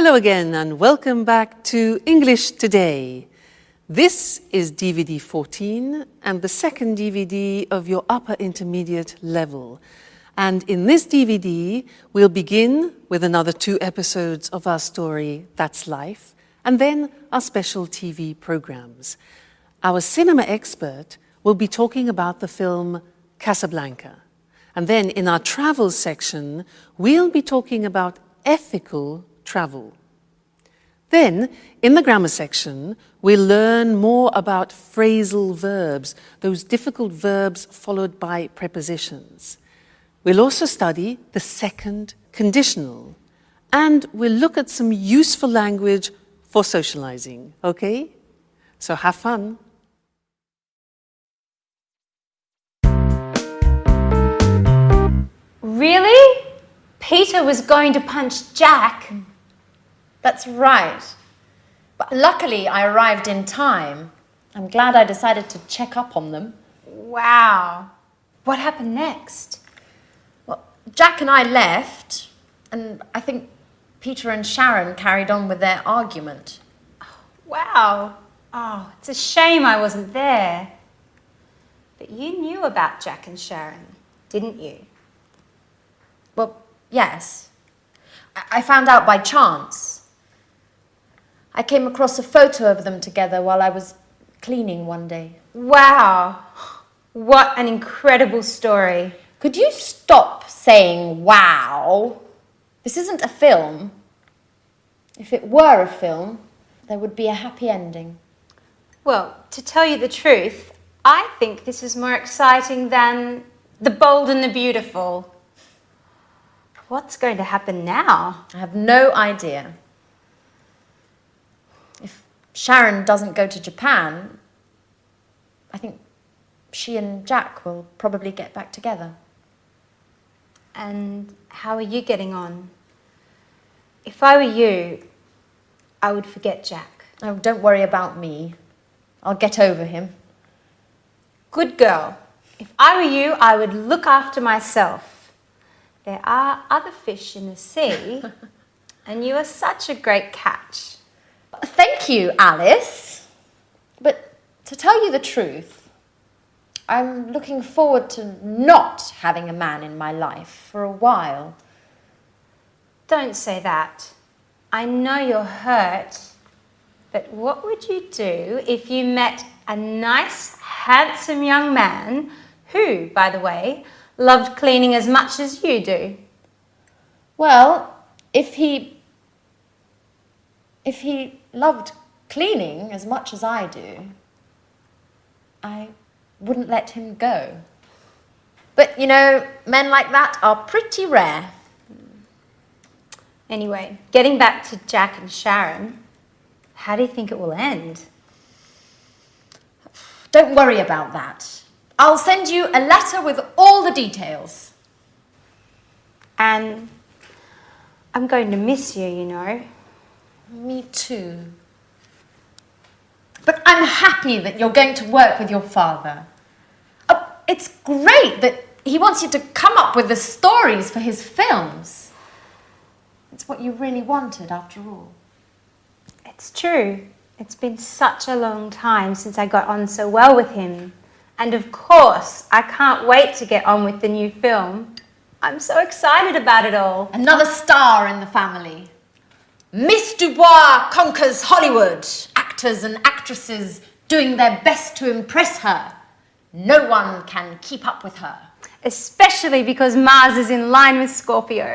Hello again and welcome back to English Today. This is DVD 14 and the second DVD of your upper intermediate level. And in this DVD, we'll begin with another 2 episodes of our story, That's Life, and then our special TV programs. Our cinema expert will be talking about the film Casablanca. And then in our travel section, we'll be talking about ethical travel. Then, in the grammar section, we'll learn more about phrasal verbs, those difficult verbs followed by prepositions. We'll also study the second conditional, and we'll look at some useful language for socializing, okay? So have fun. Really? Peter was going to punch Jack? That's right. But luckily I arrived in time. I'm glad I decided to check up on them. Wow. What happened next? Well, Jack and I left, and I think Peter and Sharon carried on with their argument. Wow. Oh, it's a shame I wasn't there. But you knew about Jack and Sharon, didn't you? Well, yes. I found out by chance. I came across a photo of them together while I was cleaning one day. Wow. What an incredible story. Could you stop saying wow? This isn't a film. If it were a film, there would be a happy ending. Well, to tell you the truth, I think this is more exciting than The Bold and the Beautiful. What's going to happen now? I have no idea. If Sharon doesn't go to Japan, I think she and Jack will probably get back together. And how are you getting on? If I were you, I would forget Jack. Oh, don't worry about me. I'll get over him. Good girl. If I were you, I would look after myself. There are other fish in the sea, and you are such a great catch. Thank you, Alice. But to tell you the truth, I'm looking forward to not having a man in my life for a while. Don't say that. I know you're hurt, but what would you do if you met a nice, handsome young man who, by the way, loved cleaning as much as you do? Well, if he loved cleaning as much as I do, I wouldn't let him go. But, you know, men like that are pretty rare. Anyway, getting back to Jack and Sharon, how do you think it will end? Don't worry about that. I'll send you a letter with all the details. And I'm going to miss you, you know. Me too. But I'm happy that you're going to work with your father. Oh, it's great that he wants you to come up with the stories for his films. It's what you really wanted, after all. It's true. It's been such a long time since I got on so well with him. And of course, I can't wait to get on with the new film. I'm so excited about it all. Another star in the family. Miss Dubois conquers Hollywood. Actors and actresses doing their best to impress her. No one can keep up with her. Especially because Mars is in line with Scorpio.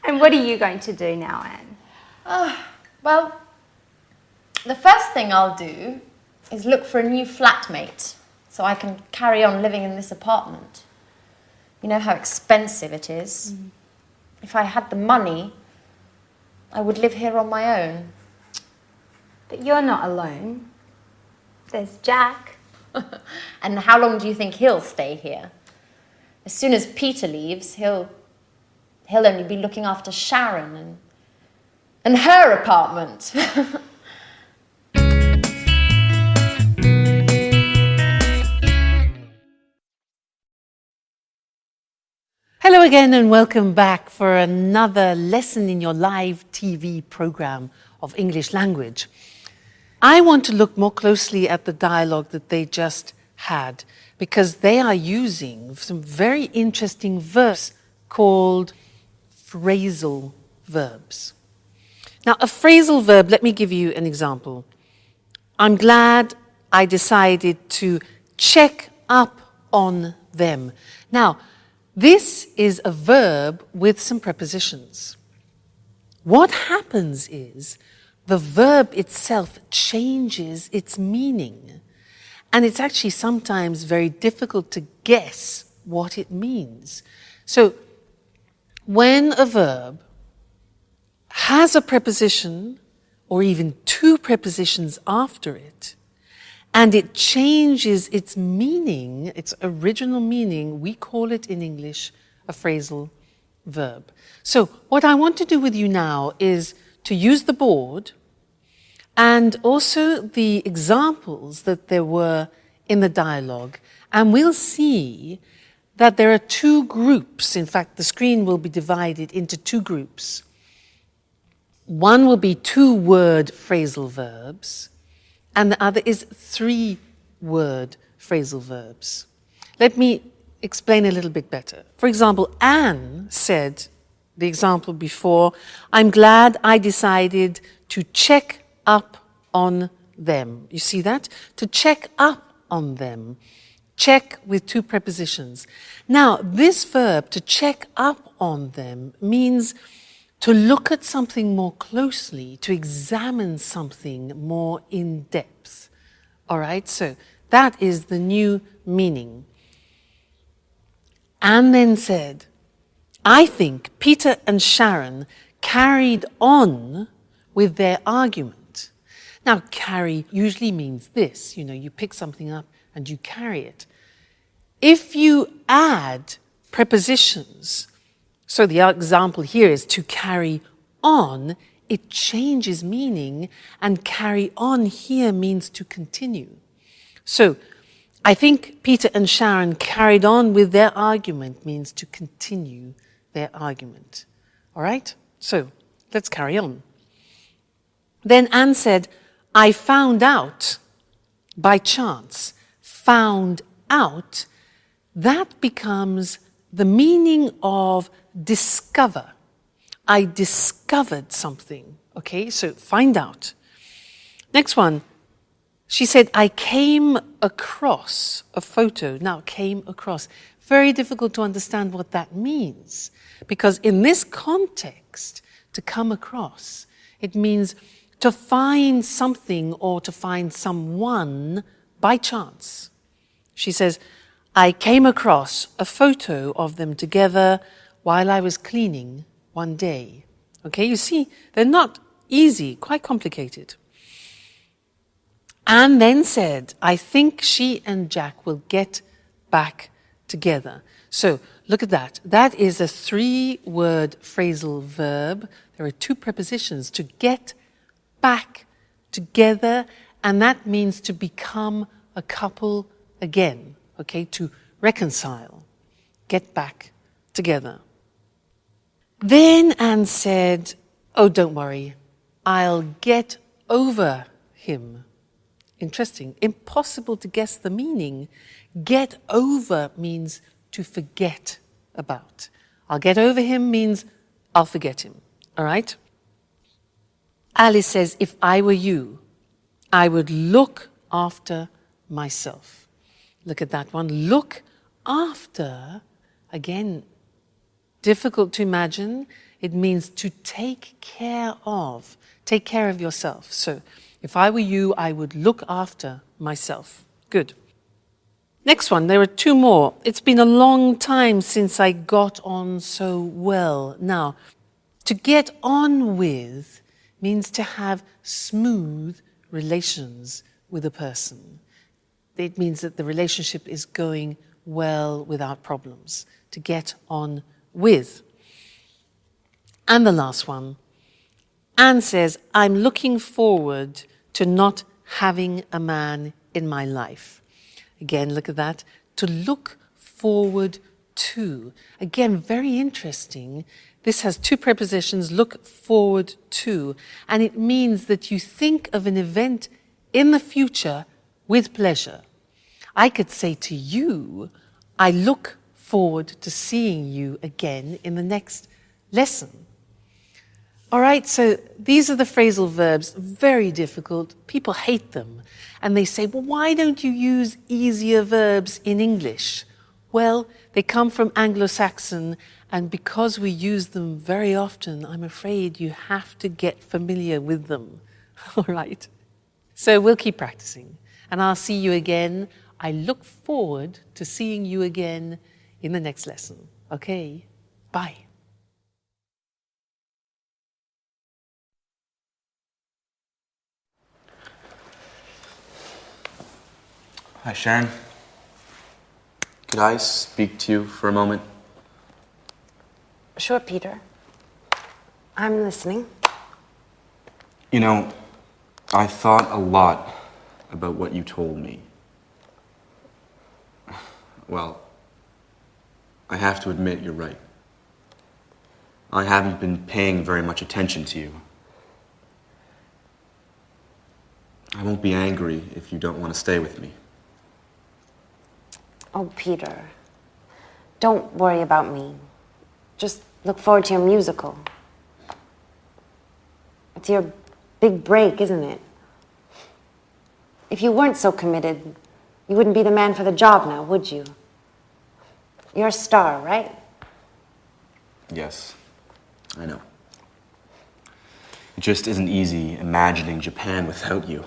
And what are you going to do now, Anne? Well, the first thing I'll do is look for a new flatmate so I can carry on living in this apartment. You know how expensive it is. If I had the money, I would live here on my own. But you're not alone. There's Jack. And how long do you think he'll stay here? As soon as Peter leaves, he'll only be looking after Sharon and her apartment. Hello Hello again and welcome back for another lesson in your live TV program of English language. I want to look more closely at the dialogue that they just had because they are using some very interesting verbs called phrasal verbs. Now, a phrasal verb, let me give you an example. I'm glad I decided to check up on them. Now, this is a verb with some prepositions. What happens is the verb itself changes its meaning, and it's actually sometimes very difficult to guess what it means. So, when a verb has a preposition or even two prepositions after it, and it changes its meaning, its original meaning, we call it in English a phrasal verb. So what I want to do with you now is to use the board and also the examples that there were in the dialogue. And we'll see that there are two groups. In fact, the screen will be divided into two groups. One will be two-word phrasal verbs, and the other is three-word phrasal verbs. Let me explain a little bit better. For example, Anne said, the example before, I'm glad I decided to check up on them. You see that? To check up on them. Check with two prepositions. Now, this verb, to check up on them, means to look at something more closely, to examine something more in depth. All right, so that is the new meaning. Anne then said, I think Peter and Sharon carried on with their argument. Now, carry usually means this, you pick something up and you carry it. If you add prepositions, so the example here is to carry on, it changes meaning, and carry on here means to continue. So, I think Peter and Sharon carried on with their argument means to continue their argument. All right? So, let's carry on. Then Anne said, I found out by chance. Found out, that becomes the meaning of discover. I discovered something. Okay, so find out. Next one. She said, I came across a photo. Now, came across. Very difficult to understand what that means. Because in this context, to come across, it means to find something or to find someone by chance. She says, I came across a photo of them together while I was cleaning one day. Okay, you see, they're not easy, quite complicated. Anne then said, I think she and Jack will get back together. So, look at that. That is a three-word phrasal verb. There are two prepositions, to get back together, and that means to become a couple again. Okay, to reconcile, get back together. Then Anne said, oh, don't worry, I'll get over him. Interesting, impossible to guess the meaning. Get over means to forget about. I'll get over him means I'll forget him, all right? Alice says, if I were you, I would look after myself. Look at that one. Look after, again, difficult to imagine. It means to take care of. Take care of yourself. So, if I were you, I would look after myself. Good. Next one, there are two more. It's been a long time since I got on so well. Now, to get on with means to have smooth relations with a person. It means that the relationship is going well without problems. To get on with. And the last one. Anne says, I'm looking forward to not having a man in my life. Again, look at that. To look forward to. Again, very interesting. This has two prepositions, look forward to, and it means that you think of an event in the future with pleasure. I could say to you, I look forward to seeing you again in the next lesson. All right, so these are the phrasal verbs, very difficult. People hate them. And they say, well, why don't you use easier verbs in English? Well, they come from Anglo-Saxon, and because we use them very often, I'm afraid you have to get familiar with them. All right? So we'll keep practicing, and I'll see you again. I look forward to seeing you again in the next lesson. Okay? Bye. Hi, Sharon. Could I speak to you for a moment? Sure, Peter. I'm listening. You know, I thought a lot about what you told me. Well, I have to admit you're right. I haven't been paying very much attention to you. I won't be angry if you don't want to stay with me. Oh, Peter. Don't worry about me. Just look forward to your musical. It's your big break, isn't it? If you weren't so committed, you wouldn't be the man for the job now, would you? You're a star, right? Yes, I know. It just isn't easy imagining Japan without you.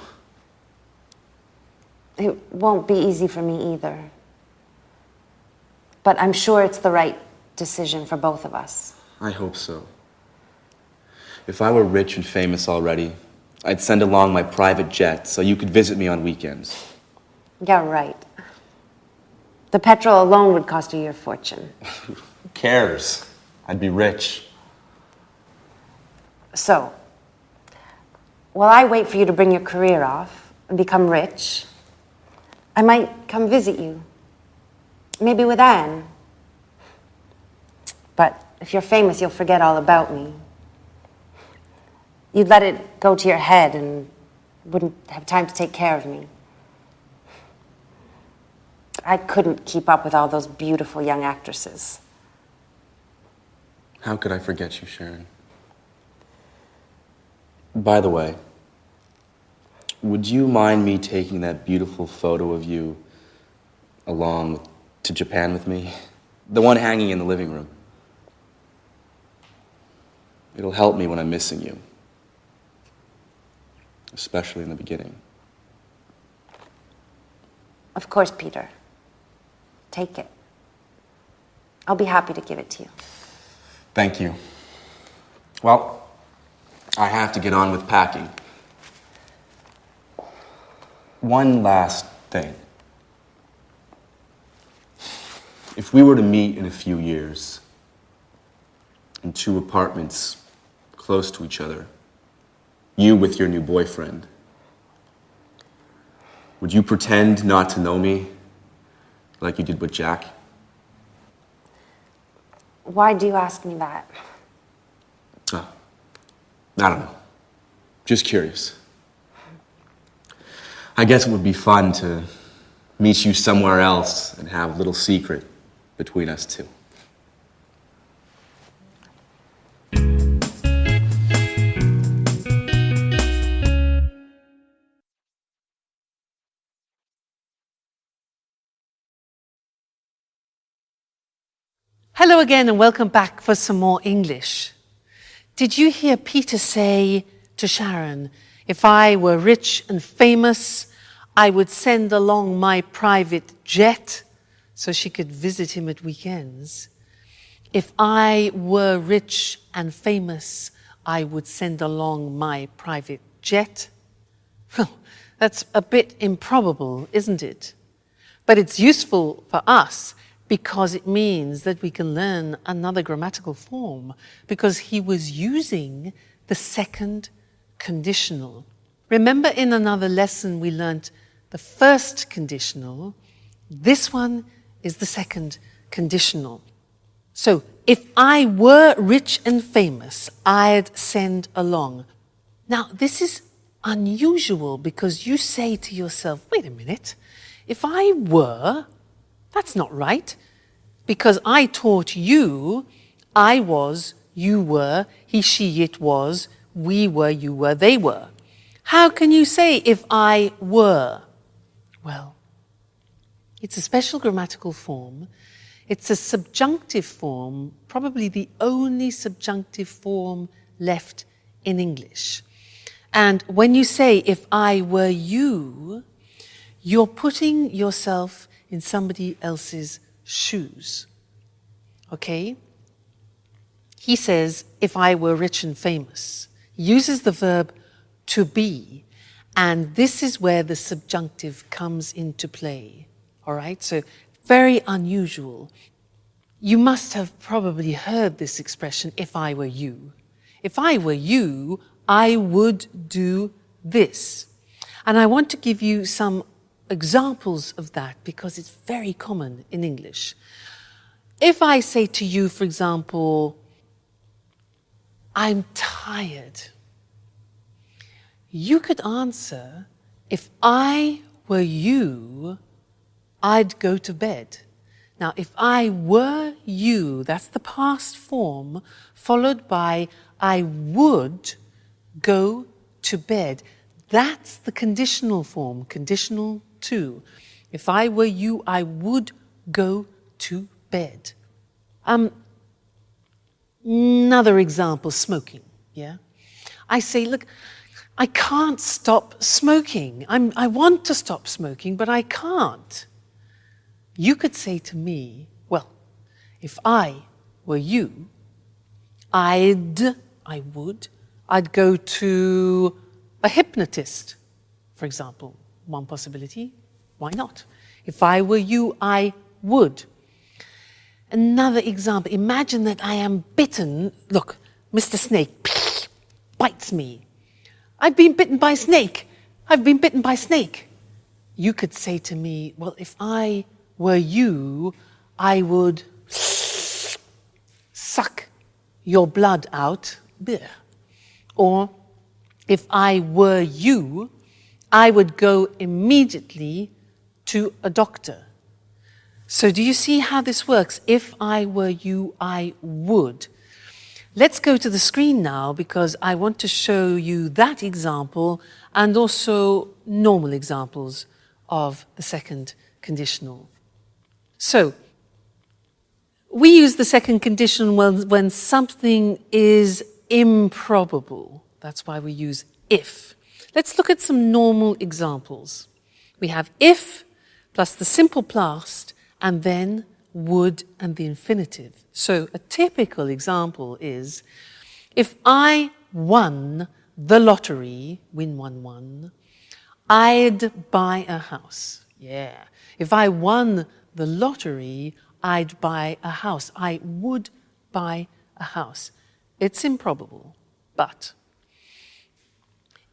It won't be easy for me either. But I'm sure it's the right decision for both of us. I hope so. If I were rich and famous already, I'd send along my private jet so you could visit me on weekends. Yeah, right. The petrol alone would cost you your fortune. Who cares? I'd be rich. So, while I wait for you to bring your career off and become rich, I might come visit you. Maybe with Anne. But if you're famous, you'll forget all about me. You'd let it go to your head and wouldn't have time to take care of me. I couldn't keep up with all those beautiful young actresses. How could I forget you, Sharon? By the way, would you mind me taking that beautiful photo of you along to Japan with me? The one hanging in the living room. It'll help me when I'm missing you. Especially in the beginning. Of course, Peter. Take it. I'll be happy to give it to you. Thank you. Well, I have to get on with packing. One last thing. If we were to meet in a few years, in two apartments close to each other, you with your new boyfriend, would you pretend not to know me like you did with Jack? Why do you ask me that? Oh, I don't know. Just curious. I guess it would be fun to meet you somewhere else and have a little secret between us two. Hello again and welcome back for some more English. Did you hear Peter say to Sharon, if I were rich and famous, I would send along my private jet so she could visit him at weekends? If I were rich and famous, I would send along my private jet? Well, that's a bit improbable, isn't it? But it's useful for us because it means that we can learn another grammatical form, because he was using the second conditional. Remember, in another lesson we learnt the first conditional. This one is the second conditional. So, if I were rich and famous, I'd send along. Now, this is unusual because you say to yourself, wait a minute, if I were, that's not right. Because I taught you, I was, you were, he, she, it was, we were, you were, they were. How can you say if I were? Well, it's a special grammatical form. It's a subjunctive form, probably the only subjunctive form left in English. And when you say, if I were you, you're putting yourself in somebody else's shoes. Okay? He says, if I were rich and famous. He uses the verb to be, and this is where the subjunctive comes into play. All right? So, very unusual. You must have probably heard this expression, if I were you. If I were you, I would do this. And I want to give you some examples of that because it's very common in English. If I say to you, for example, I'm tired, you could answer, if I were you, I'd go to bed. Now, if I were you, that's the past form, followed by I would go to bed. That's the conditional form, conditional to. If I were you, I would go to bed. Another example, smoking, yeah? I say, look, I can't stop smoking. I want to stop smoking, but I can't. You could say to me, well, if I were you, I'd go to a hypnotist, for example. One possibility, why not? If I were you, I would. Another example, imagine that I am bitten. Look, Mr. Snake bites me. I've been bitten by a snake. I've been bitten by a snake. You could say to me, well, if I were you, I would suck your blood out. Or, if I were you, I would go immediately to a doctor. So do you see how this works? If I were you, I would. Let's go to the screen now because I want to show you that example and also normal examples of the second conditional. So, we use the second conditional when something is improbable. That's why we use if. Let's look at some normal examples. We have if plus the simple past and then would and the infinitive. So a typical example is, if I won the lottery, win 1-1, I'd buy a house. Yeah. If I won the lottery, I'd buy a house. I would buy a house. It's improbable, but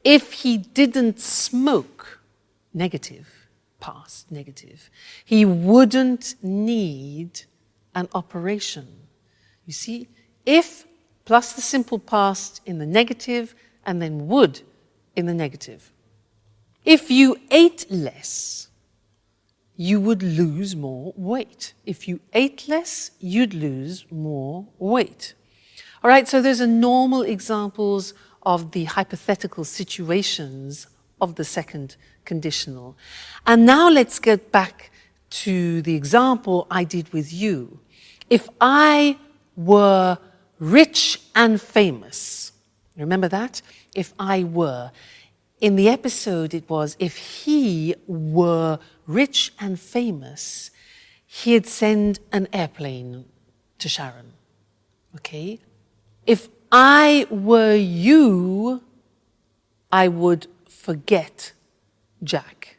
if he didn't smoke, negative, past, negative, he wouldn't need an operation. You see, if plus the simple past in the negative and then would in the negative. If you ate less, you would lose more weight. If you ate less, you'd lose more weight. All right, so those are normal examples of the hypothetical situations of the second conditional. And now let's get back to the example I did with you. If I were rich and famous, remember that? If I were. In the episode it was, if he were rich and famous, he'd send an airplane to Sharon. Okay? If I were you, I would forget Jack.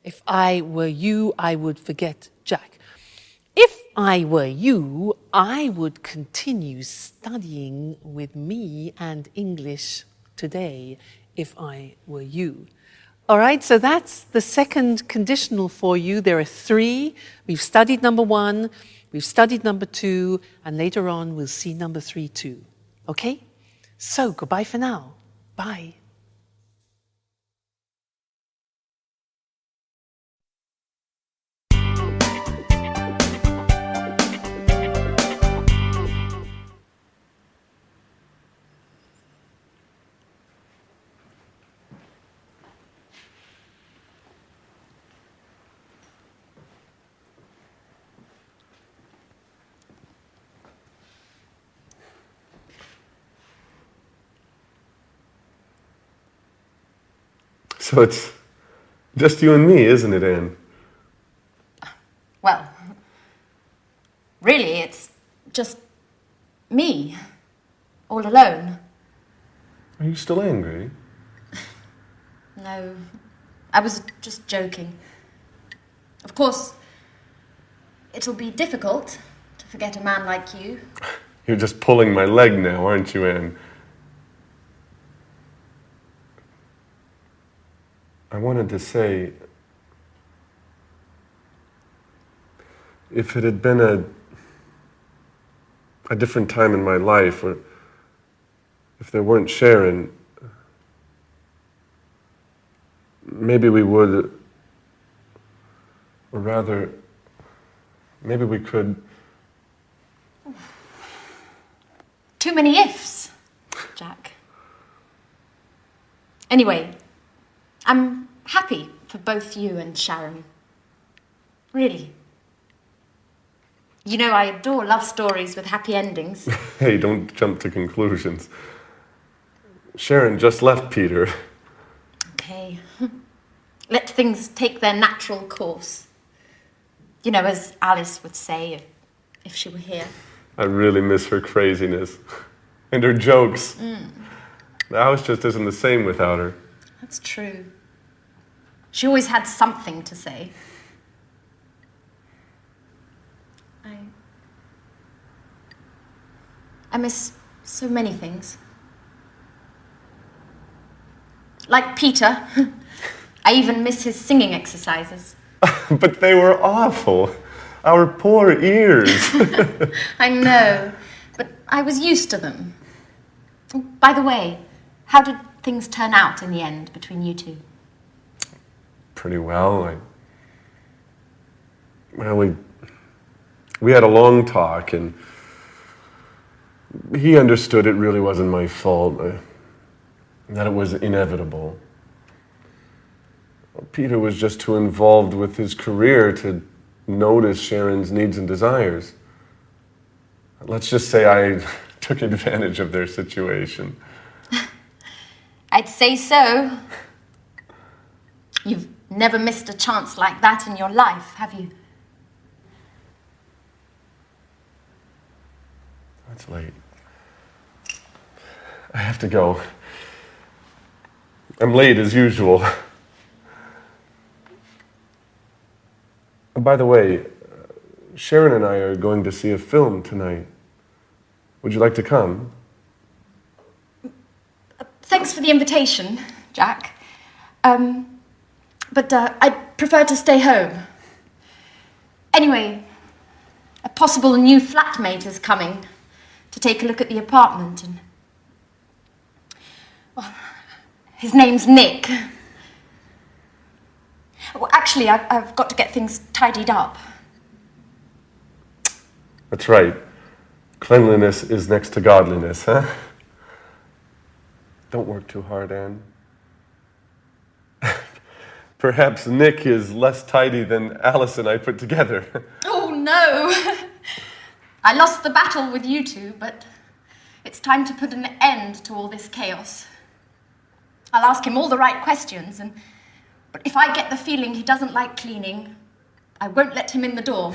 If I were you, I would forget Jack. If I were you, I would continue studying with me and English today, if I were you. All right, so that's the second conditional for you. There are three. We've studied number one. We've studied number 2, and later on we'll see number 3 too. Okay? So, goodbye for now. Bye. So it's just you and me, isn't it, Anne? Well, really, it's just me, all alone. Are you still angry? No, I was just joking. Of course, it'll be difficult to forget a man like you. You're just pulling my leg now, aren't you, Anne? I wanted to say, if it had been a different time in my life, or if there weren't Sharon, maybe we would, or rather, maybe we could. Too many ifs, Jack. Anyway, I'm happy for both you and Sharon. Really. You know, I adore love stories with happy endings. Hey, don't jump to conclusions. Sharon just left Peter. Okay. Let things take their natural course. You know, as Alice would say if she were here. I really miss her craziness. And her jokes. The house just isn't the same without her. That's true. She always had something to say. I miss so many things. Like Peter. I even miss his singing exercises. But they were awful. Our poor ears. I know, but I was used to them. By the way, how did things turn out in the end between you two? Pretty well. We had a long talk, and he understood it really wasn't my fault, that it was inevitable. Peter was just too involved with his career to notice Sharon's needs and desires. Let's just say I took advantage of their situation. I'd say so. You've never missed a chance like that in your life, have you? It's late. I have to go. I'm late as usual. By the way, Sharon and I are going to see a film tonight. Would you like to come? Thanks for the invitation, Jack. But I'd prefer to stay home. Anyway, a possible new flatmate is coming to take a look at the apartment, and well, his name's Nick. Well, actually, I've got to get things tidied up. That's right. Cleanliness is next to godliness, huh? Don't work too hard, Anne. Perhaps Nick is less tidy than Alice and I put together. Oh, no! I lost the battle with you two, but it's time to put an end to all this chaos. I'll ask him all the right questions, but if I get the feeling he doesn't like cleaning, I won't let him in the door.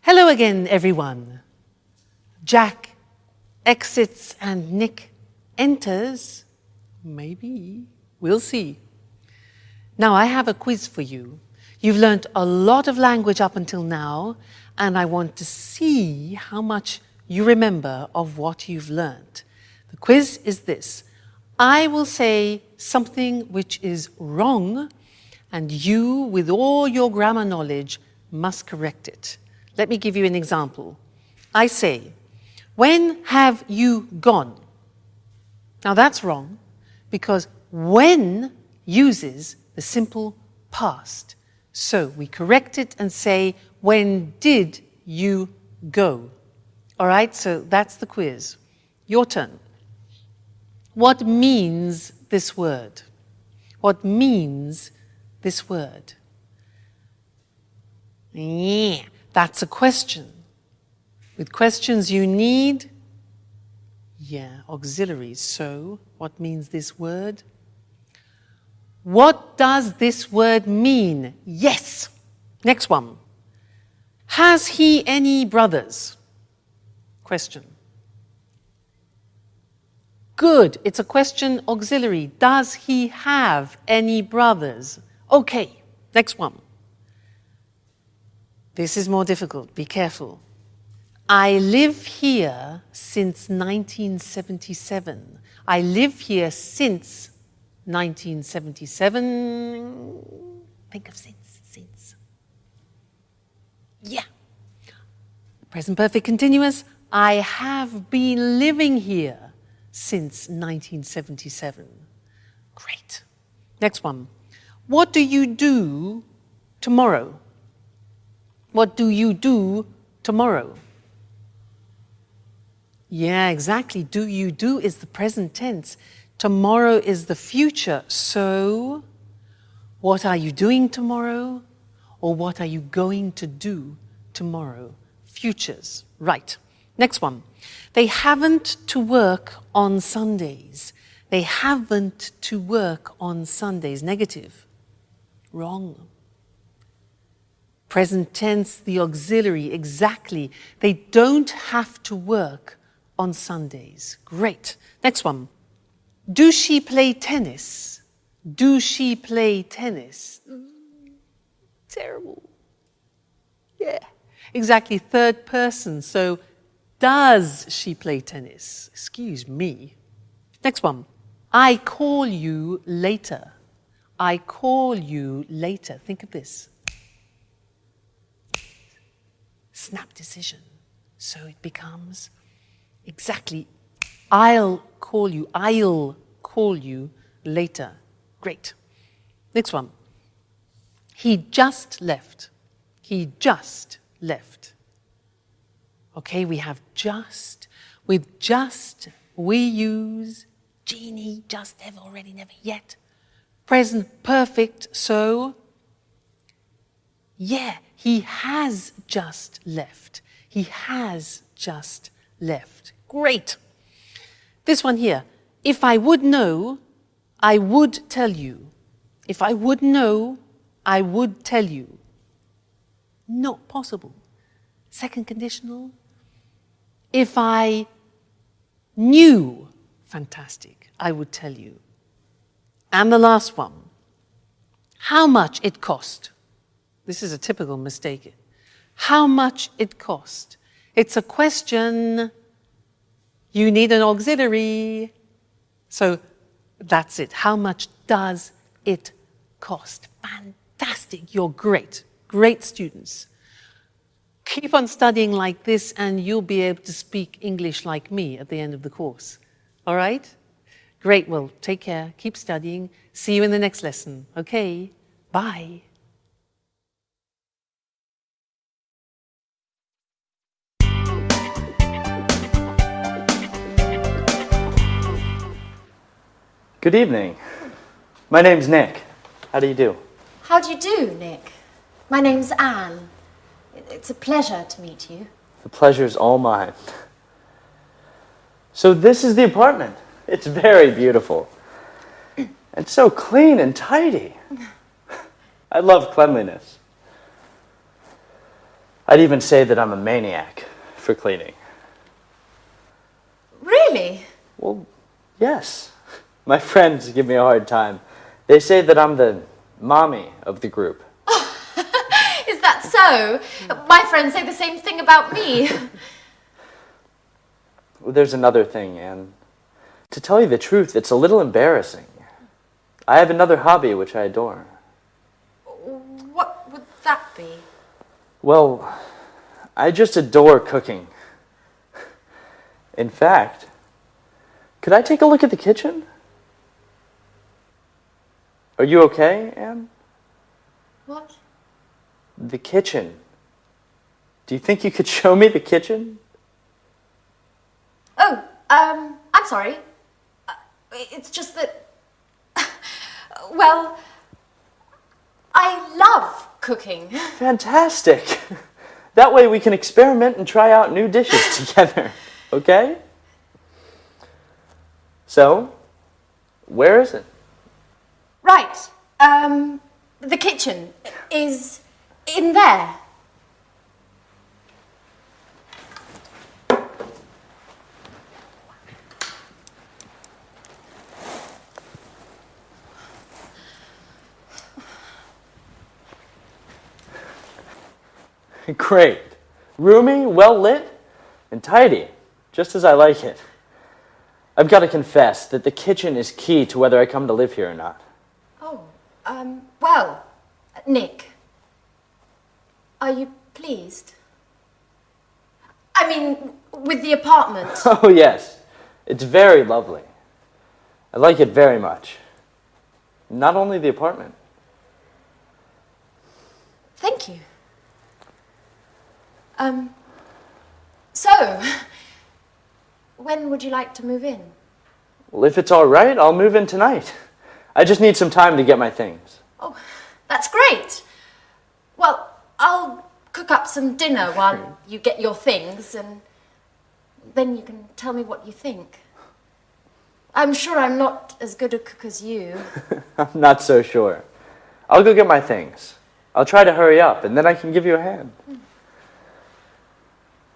Hello again, everyone. Jack exits and Nick enters. Maybe. We'll see. Now, I have a quiz for you. You've learned a lot of language up until now, and I want to see how much you remember of what you've learned. The quiz is this. I will say something which is wrong, and you, with all your grammar knowledge, must correct it. Let me give you an example. I say, when have you gone? Now that's wrong, because when uses the simple past. So we correct it and say, when did you go? All right, so that's the quiz. Your turn. What means this word? What means this word? Yeah, that's a question. With questions you need, auxiliaries. So, what means this word? What does this word mean? Yes. Next one. Has he any brothers? Question. Good. It's a question auxiliary. Does he have any brothers? Okay. Next one. This is more difficult. Be careful. I live here since 1977. I live here since 1977. Think of since. Yeah. Present perfect continuous. I have been living here since 1977. Great. Next one. What do you do tomorrow? What do you do tomorrow? Yeah, exactly. Do you do is the present tense. Tomorrow is the future. So, what are you doing tomorrow? Or what are you going to do tomorrow? Futures. Right. Next one. They haven't to work on Sundays. They haven't to work on Sundays. Negative. Wrong. Present tense, the auxiliary. Exactly. They don't have to work on Sundays. Great. Next one. Do she play tennis? Do she play tennis? Terrible. Yeah. Exactly. Third person. So, does she play tennis? Excuse me. Next one. I call you later. I call you later. Think of this. Snap decision. So it becomes exactly, I'll call you later. Great. Next one. He just left. He just left. Okay, we have just. With just, we use genie, just, ever, already, never, yet. Present perfect, so, yeah, he has just left. He has just left. Great. This one here. If I would know, I would tell you. If I would know, I would tell you. Not possible. Second conditional. If I knew, fantastic, I would tell you. And the last one. How much it cost. This is a typical mistake. How much it cost. It's a question. You need an auxiliary. So that's it. How much does it cost? Fantastic. You're great. Great students. Keep on studying like this and you'll be able to speak English like me at the end of the course. All right? Great. Well, take care. Keep studying. See you in the next lesson. Okay? Bye. Good evening. My name's Nick. How do you do? How do you do, Nick? My name's Anne. It's a pleasure to meet you. The pleasure's all mine. So this is the apartment. It's very beautiful. And so clean and tidy. I love cleanliness. I'd even say that I'm a maniac for cleaning. Really? Well, yes. My friends give me a hard time. They say that I'm the mommy of the group. Is that so? My friends say the same thing about me. There's another thing, Anne. To tell you the truth, it's a little embarrassing. I have another hobby which I adore. What would that be? Well, I just adore cooking. In fact, could I take a look at the kitchen? Are you okay, Anne? What? The kitchen. Do you think you could show me the kitchen? Oh, I'm sorry. It's just that, well, I love cooking. Fantastic. That way we can experiment and try out new dishes together, okay? So, where is it? Right. The kitchen is in there. Great. Roomy, well lit, and tidy, just as I like it. I've got to confess that the kitchen is key to whether I come to live here or not. Oh, well, Nick, are you pleased? I mean, with the apartment. Oh, yes. It's very lovely. I like it very much. Not only the apartment. Thank you. So, when would you like to move in? Well, if it's all right, I'll move in tonight. I just need some time to get my things. Oh, that's great. Well, I'll cook up some dinner while you get your things, and then you can tell me what you think. I'm sure I'm not as good a cook as you. I'm not so sure. I'll go get my things. I'll try to hurry up, and then I can give you a hand.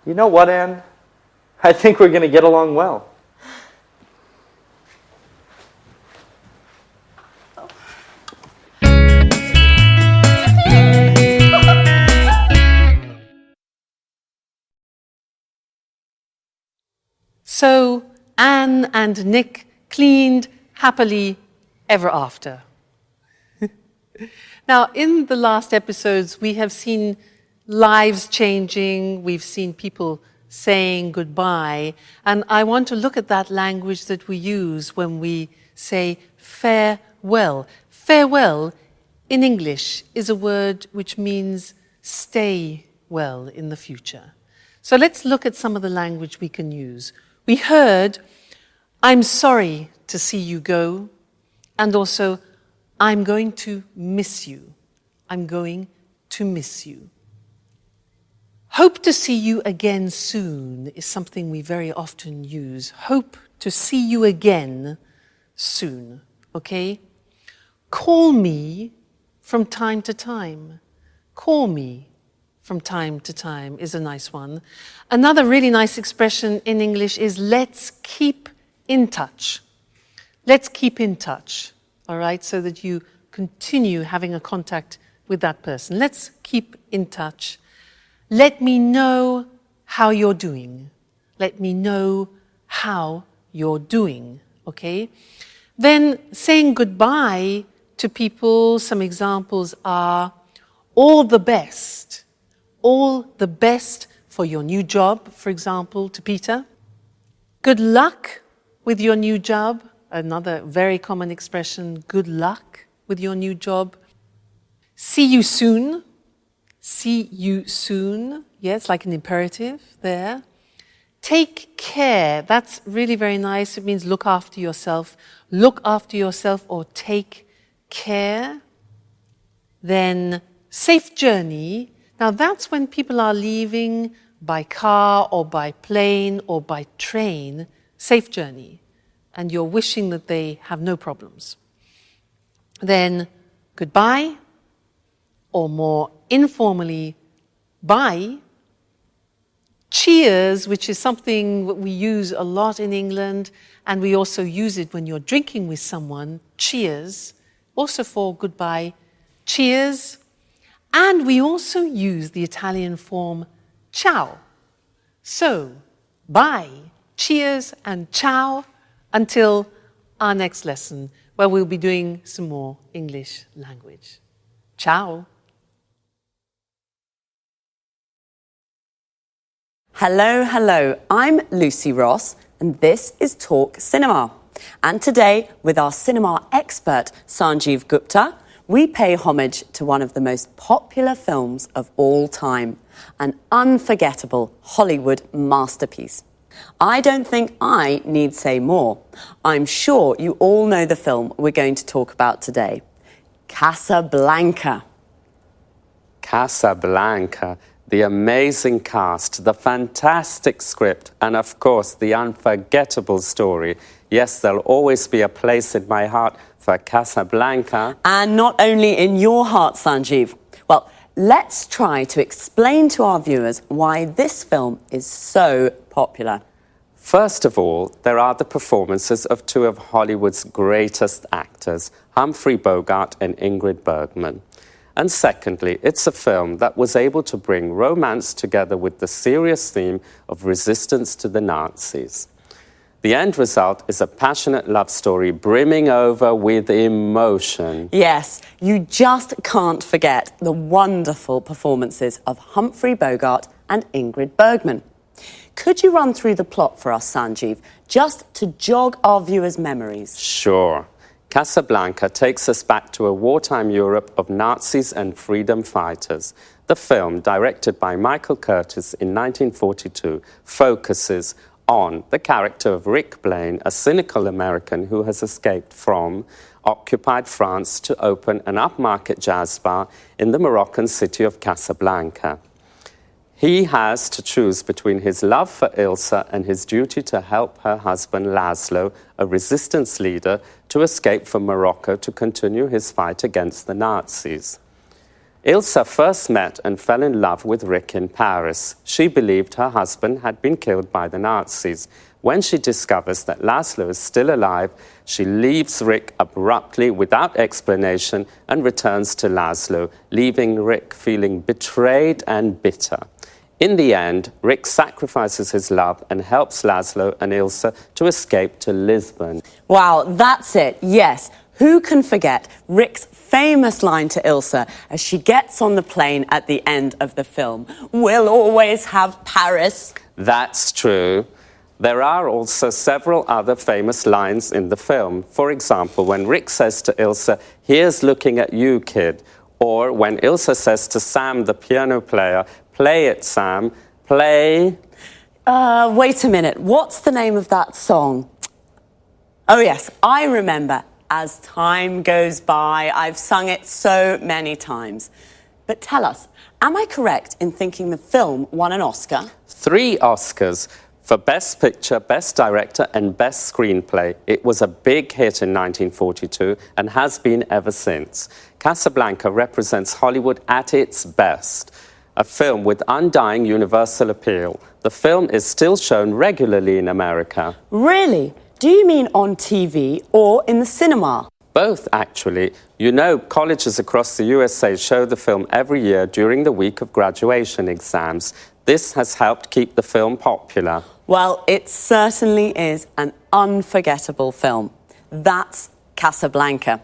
You know what, Anne? I think we're going to get along well. So Anne and Nick cleaned happily ever after. Now, in the last episodes, we have seen lives changing, we've seen people saying goodbye, and I want to look at that language that we use when we say farewell. Farewell in English is a word which means stay well in the future. So let's look at some of the language we can use. We heard, I'm sorry to see you go, and also, I'm going to miss you. I'm going to miss you. Hope to see you again soon is something we very often use. Hope to see you again soon, okay? Call me from time to time. Call me from time to time is a nice one. Another really nice expression in English is let's keep in touch. Let's keep in touch, all right, so that you continue having a contact with that person. Let's keep in touch. Let me know how you're doing. Let me know how you're doing, okay? Then saying goodbye to people, some examples are all the best. All the best for your new job, for example, to Peter. Good luck with your new job, another very common expression, good luck with your new job. See you soon. See you soon. Yes, like an imperative there. Take care. That's really very nice. It means look after yourself. Look after yourself or take care. Then safe journey. Now that's when people are leaving by car or by plane or by train. Safe journey. And you're wishing that they have no problems. Then goodbye, or more informally, bye. Cheers, which is something that we use a lot in England, and we also use it when you're drinking with someone. Cheers, also for goodbye. cheers, and we also use the Italian form ciao. So, bye, cheers, and ciao until our next lesson, where we'll be doing some more English language. Ciao. Hello, hello. I'm Lucy Ross, and this is Talk Cinema. And today, with our cinema expert, Sanjeev Gupta, we pay homage to one of the most popular films of all time, an unforgettable Hollywood masterpiece. I don't think I need say more. I'm sure you all know the film we're going to talk about today, Casablanca. Casablanca, the amazing cast, the fantastic script, and of course the unforgettable story. Yes, there'll always be a place in my heart for Casablanca. And not only in your heart, Sanjeev. Well, let's try to explain to our viewers why this film is so popular. First of all, there are the performances of two of Hollywood's greatest actors, Humphrey Bogart and Ingrid Bergman. And secondly, it's a film that was able to bring romance together with the serious theme of resistance to the Nazis. The end result is a passionate love story brimming over with emotion. Yes, you just can't forget the wonderful performances of Humphrey Bogart and Ingrid Bergman. Could you run through the plot for us, Sanjeev, just to jog our viewers' memories? Sure. Casablanca takes us back to a wartime Europe of Nazis and freedom fighters. The film, directed by Michael Curtiz in 1942, focuses on the character of Rick Blaine, a cynical American who has escaped from occupied France to open an upmarket jazz bar in the Moroccan city of Casablanca. He has to choose between his love for Ilsa and his duty to help her husband Laszlo, a resistance leader, to escape from Morocco to continue his fight against the Nazis. Ilsa first met and fell in love with Rick in Paris. She believed her husband had been killed by the Nazis. When she discovers that Laszlo is still alive, she leaves Rick abruptly without explanation and returns to Laszlo, leaving Rick feeling betrayed and bitter. In the end, Rick sacrifices his love and helps Laszlo and Ilsa to escape to Lisbon. Wow, that's it, yes. Who can forget Rick's famous line to Ilsa as she gets on the plane at the end of the film? We'll always have Paris. That's true. There are also several other famous lines in the film. For example, when Rick says to Ilsa, "Here's looking at you, kid." Or when Ilsa says to Sam, the piano player, "Play it, Sam, play." Wait a minute, what's the name of that song? Oh yes, I remember. As time goes by, I've sung it so many times. But tell us, am I correct in thinking the film won an Oscar? 3 Oscars for Best Picture, Best Director and Best Screenplay. It was a big hit in 1942 and has been ever since. Casablanca represents Hollywood at its best. A film with undying universal appeal. The film is still shown regularly in America. Really? Do you mean on TV or in the cinema? Both, actually. You know, colleges across the USA show the film every year during the week of graduation exams. This has helped keep the film popular. Well, it certainly is an unforgettable film. That's Casablanca.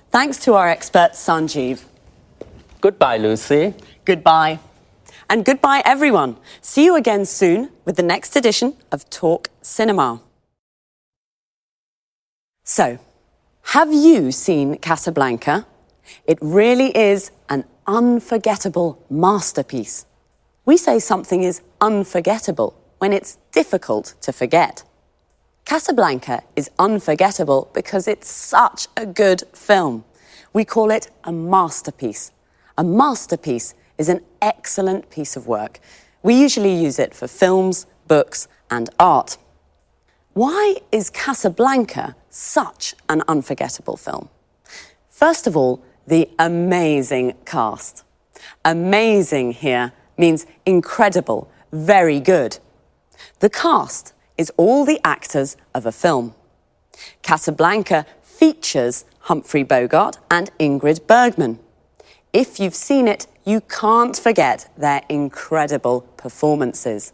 Thanks to our expert, Sanjeev. Goodbye, Lucy. Goodbye. And goodbye, everyone. See you again soon with the next edition of Talk Cinema. So, have you seen Casablanca? It really is an unforgettable masterpiece. We say something is unforgettable when it's difficult to forget. Casablanca is unforgettable because it's such a good film. We call it a masterpiece. A masterpiece is an excellent piece of work. We usually use it for films, books, and art. Why is Casablanca such an unforgettable film? First of all, the amazing cast. Amazing here means incredible, very good. The cast is all the actors of a film. Casablanca features Humphrey Bogart and Ingrid Bergman. if you've seen it, you can't forget their incredible performances.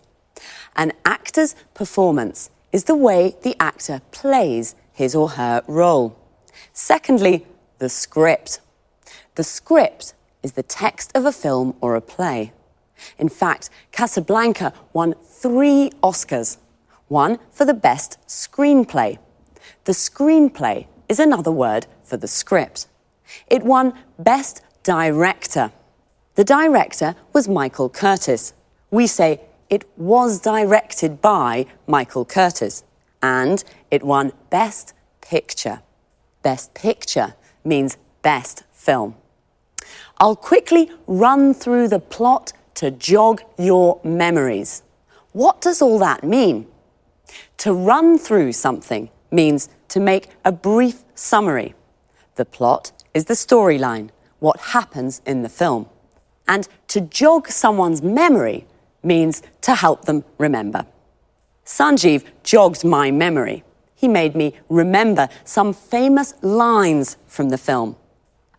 An actor's performance is the way the actor plays his or her role. Secondly, the script. The script is the text of a film or a play. In fact, Casablanca won 3 Oscars, one for the best screenplay. The screenplay is another word for the script. It won Best Director. The director was Michael Curtiz. We say it was directed by Michael Curtiz. And it won Best Picture. Best Picture means best film. I'll quickly run through the plot to jog your memories. What does all that mean? To run through something means to make a brief summary. The plot is the storyline, what happens in the film. And to jog someone's memory means to help them remember. Sanjeev jogged my memory. He made me remember some famous lines from the film.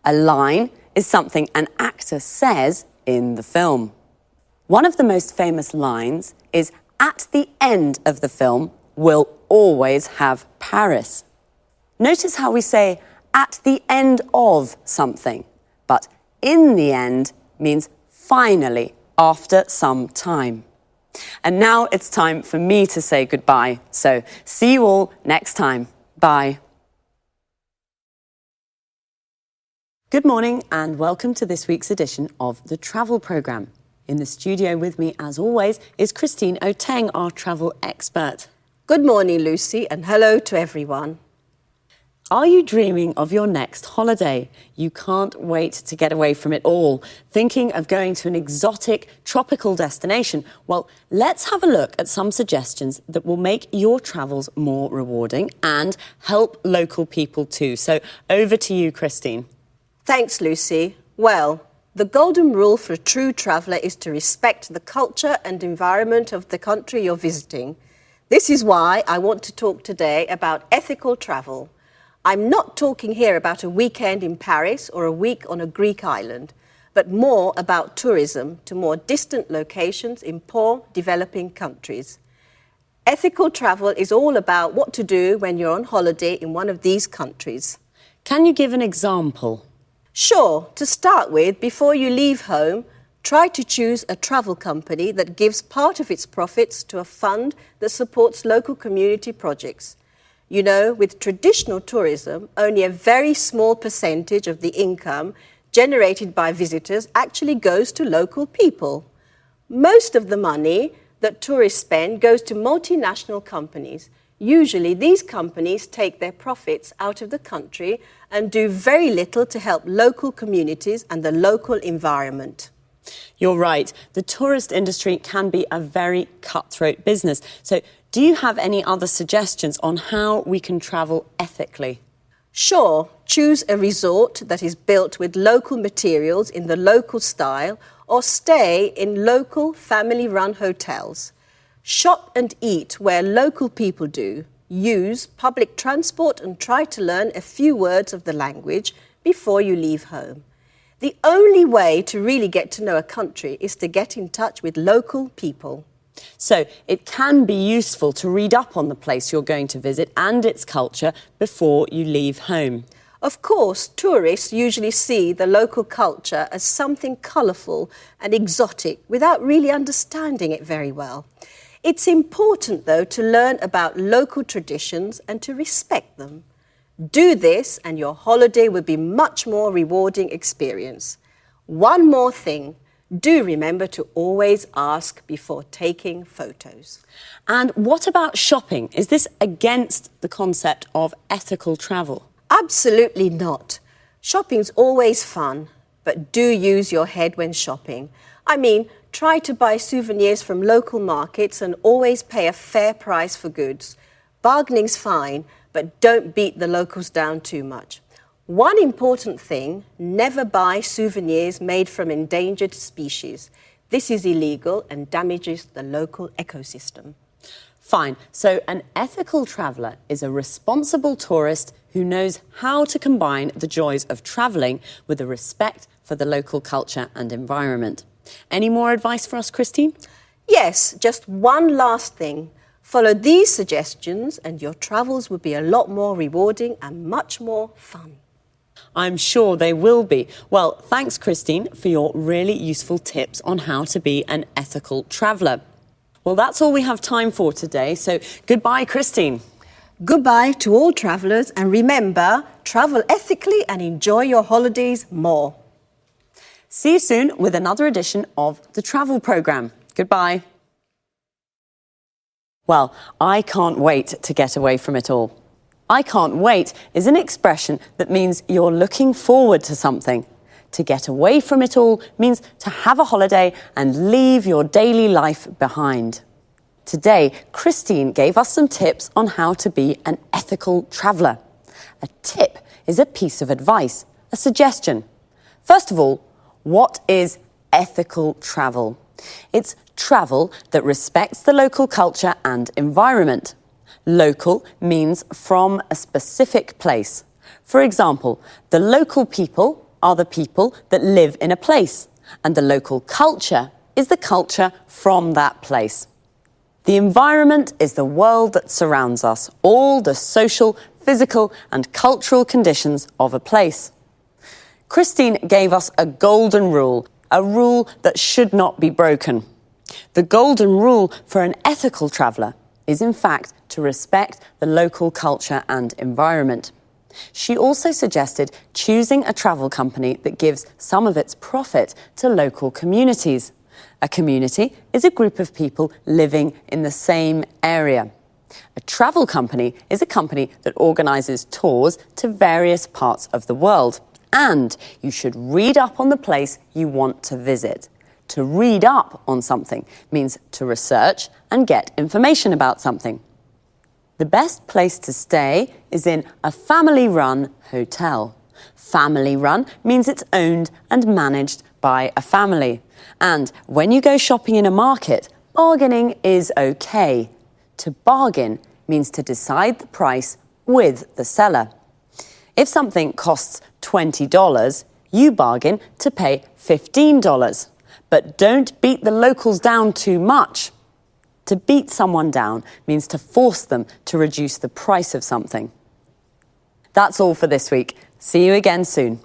A line is something an actor says in the film. One of the most famous lines is, "At the end of the film, we'll always have Paris." Notice how we say, "at the end of something," but "in the end" means finally, after some time. And now it's time for me to say goodbye. So see you all next time. Bye. Good morning and welcome to this week's edition of The Travel Programme. In the studio with me, as always, is Christine Oteng, our travel expert. Good morning, Lucy, and hello to everyone. Are you dreaming of your next holiday? You can't wait to get away from it all. Thinking of going to an exotic, tropical destination? Well, let's have a look at some suggestions that will make your travels more rewarding and help local people too. So over to you, Christine. Thanks, Lucy. Well, the golden rule for a true traveller is to respect the culture and environment of the country you're visiting. This is why I want to talk today about ethical travel. I'm not talking here about a weekend in Paris or a week on a Greek island, but more about tourism to more distant locations in poor, developing countries. Ethical travel is all about what to do when you're on holiday in one of these countries. Can you give an example? Sure. To start with, before you leave home, try to choose a travel company that gives part of its profits to a fund that supports local community projects. You know, with traditional tourism, only a very small percentage of the income generated by visitors actually goes to local people. Most of the money that tourists spend goes to multinational companies. Usually, these companies take their profits out of the country and do very little to help local communities and the local environment. You're right. The tourist industry can be a very cutthroat business. So do you have any other suggestions on how we can travel ethically? Sure. Choose a resort that is built with local materials in the local style or stay in local family-run hotels. Shop and eat where local people do. Use public transport and try to learn a few words of the language before you leave home. The only way to really get to know a country is to get in touch with local people. So it can be useful to read up on the place you're going to visit and its culture before you leave home. Of course, tourists usually see the local culture as something colourful and exotic without really understanding it very well. It's important, though, to learn about local traditions and to respect them. Do this and your holiday will be much more rewarding experience. One more thing. Do remember to always ask before taking photos. And what about shopping? Is this against the concept of ethical travel? Absolutely not. Shopping's always fun, but do use your head when shopping. I mean, try to buy souvenirs from local markets and always pay a fair price for goods. Bargaining's fine, but don't beat the locals down too much. One important thing, never buy souvenirs made from endangered species. This is illegal and damages the local ecosystem. Fine. So an ethical traveller is a responsible tourist who knows how to combine the joys of travelling with a respect for the local culture and environment. Any more advice for us, Christine? Yes, just one last thing. Follow these suggestions and your travels will be a lot more rewarding and much more fun. I'm sure they will be. Well, thanks, Christine, for your really useful tips on how to be an ethical traveller. Well, that's all we have time for today, so goodbye, Christine. Goodbye to all travellers, and remember, travel ethically and enjoy your holidays more. See you soon with another edition of the Travel Programme. Goodbye. Well, I can't wait to get away from it all. I can't wait is an expression that means you're looking forward to something. To get away from it all means to have a holiday and leave your daily life behind. Today, Christine gave us some tips on how to be an ethical traveller. A tip is a piece of advice, a suggestion. First of all, what is ethical travel? It's travel that respects the local culture and environment. Local means from a specific place. For example, the local people are the people that live in a place, and the local culture is the culture from that place. The environment is the world that surrounds us, all the social, physical, and cultural conditions of a place. Christine gave us a golden rule, a rule that should not be broken. The golden rule for an ethical traveller is, in fact, to respect the local culture and environment. She also suggested choosing a travel company that gives some of its profit to local communities. A community is a group of people living in the same area. A travel company is a company that organises tours to various parts of the world. And you should read up on the place you want to visit. To read up on something means to research and get information about something. The best place to stay is in a family-run hotel. Family-run means it's owned and managed by a family. And when you go shopping in a market, bargaining is okay. To bargain means to decide the price with the seller. If something costs $20, you bargain to pay $15. But don't beat the locals down too much. To beat someone down means to force them to reduce the price of something. That's all for this week. See you again soon.